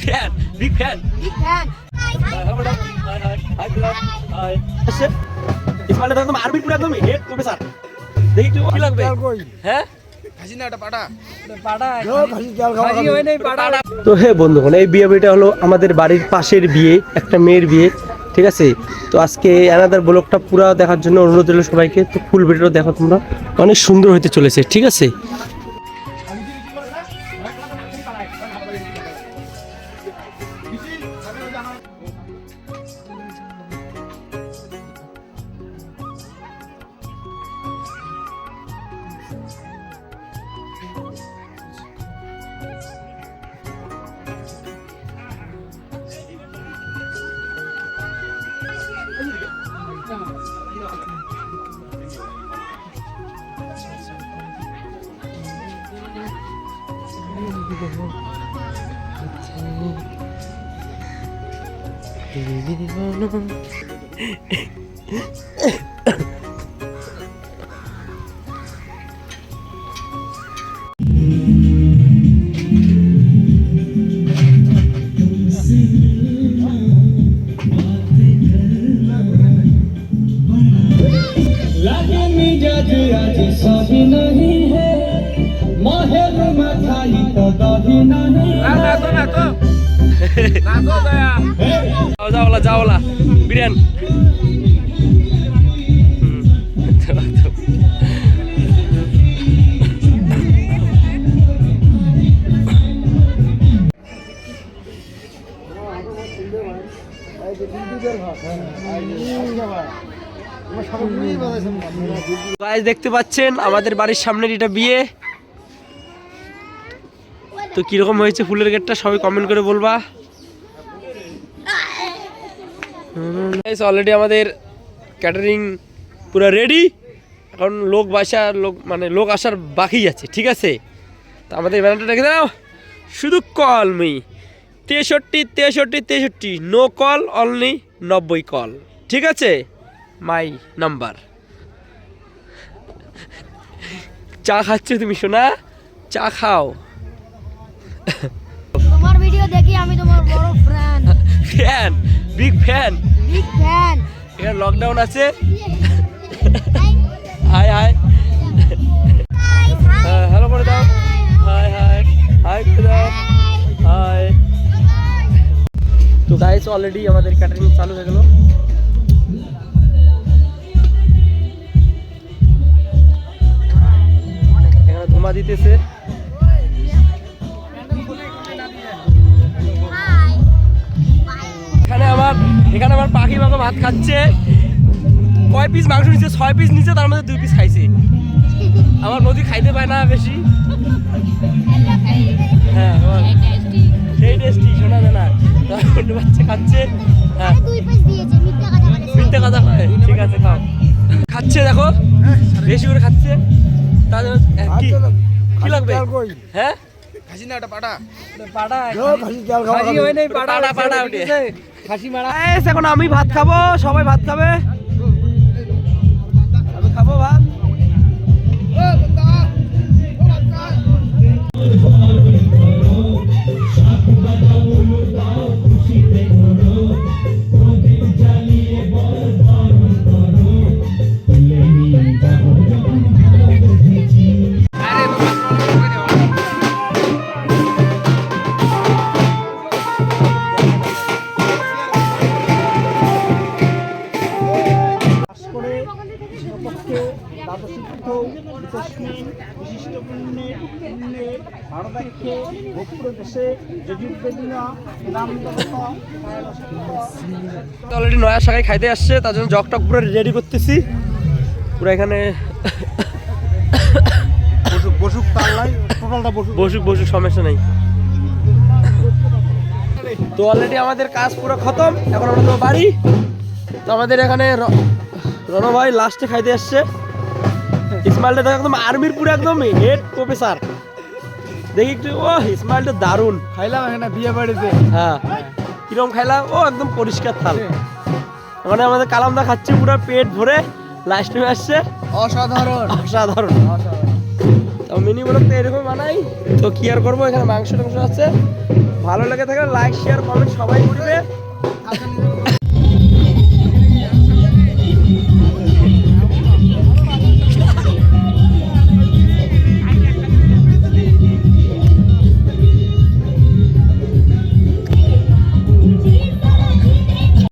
Fan big fan Ismail একদম আর্মির পুরো একদম হেড প্রফেসর দেখি একটু কি লাগবে হ্যাঁ তো হে বন্ধুগণ এই বিয়ে বাড়িটা হলো আমাদের বাড়ির পাশের বিয়ে একটা মেয়ের বিয়ে ঠিক আছে তো আজকে অ্যানাদার ব্লগটা পুরো দেখার জন্য অনুরোধ রইল সবাইকে তো ফুল ভিডিওটা দেখো তোমরা অনেক সুন্দর হতে চলেছে ঠিক আছে যাওলা বিরিয়ান দেখতে পাচ্ছেন আমাদের বাড়ির সামনের এটা বিয়ে তো কিরকম হয়েছে ফুলের গেটটা সবাই কমেন্ট করে বলবা অলরেডি আমাদের ক্যাটারিং পুরো রেডি এখন লোক আসার বাকি আছে ঠিক আছে তো আমাদের ব্যানারটা রেখে দাও শুধু call me 63 no call only 90 call ঠিক আছে মাই নাম্বার চা খাচ্ছ তুমি সোনা চা খাও তোমার ভিডিও দেখি আমি তোমার বড় ফ্যান বিগ ফ্যান এখানে লকডাউন আছে হাই হাই হ্যালো করে দাও হাই হাই হাই করে দাও হাই তো গাইস অলরেডি আমাদের ক্যাটারিং চালু হয়ে গেল এখানে ধুমা দিতেছে এখানে আমার পাখি মাকে ভাত খাচ্ছে কয় পিস মাংস নিচ্ছে 6 পিস নিচ্ছে তার মধ্যে 2 পিস খাইছে আমার নদী খাইতে পায় না বেশি হ্যাঁ সেই টেস্টি শোনা যায় না বাচ্চা খাচ্ছে হ্যাঁ মিথ্যা কথা হয় ঠিক আছে খাও খাচ্ছে দেখো বেশি করে খাচ্ছে তার জন্য কি লাগবে হ্যাঁ খাসি না এটা পাটা খাসি হয় নাই পাটা ওঠে খাসি মারা এখন আমি ভাত খাবো সবাই ভাত খাবে আমি খাবো ভাত অলরেডি নয়া শাখায় খাইতে আসছে তার জন্য জগ টক পুরো রেডি করতেছি পুরো এখানে বসুক সমস্যা নেই তো অলরেডি আমাদের কাজ পুরো খতম এখন আমরা তো বাড়ি তো আমাদের এখানে রণ ভাই লাস্টে খাইতে আসছে ইসমাইলটা একদম আর্মির পুরো একদম হেড প্রফেসর দেখি একটু ও ইসমাইলটা দারুণ খাইলাম এখানে বিয়ে বাড়িতে হ্যাঁ কিরকম খাইলাম ও একদম পরিষ্কার থাল মানে আমাদের কালামদা খাচ্ছে পুরো পেট ভরে লাস্ট টাইম আসছে অসাধারণ অসাধারণ তো মিনি ব্লগ তো এরকম বানাই। তো কি আর করবো, এখানে মাংস টাংস আছে। ভালো লেগে থাকলে লাইক শেয়ার কমেন্ট সবাই করবে।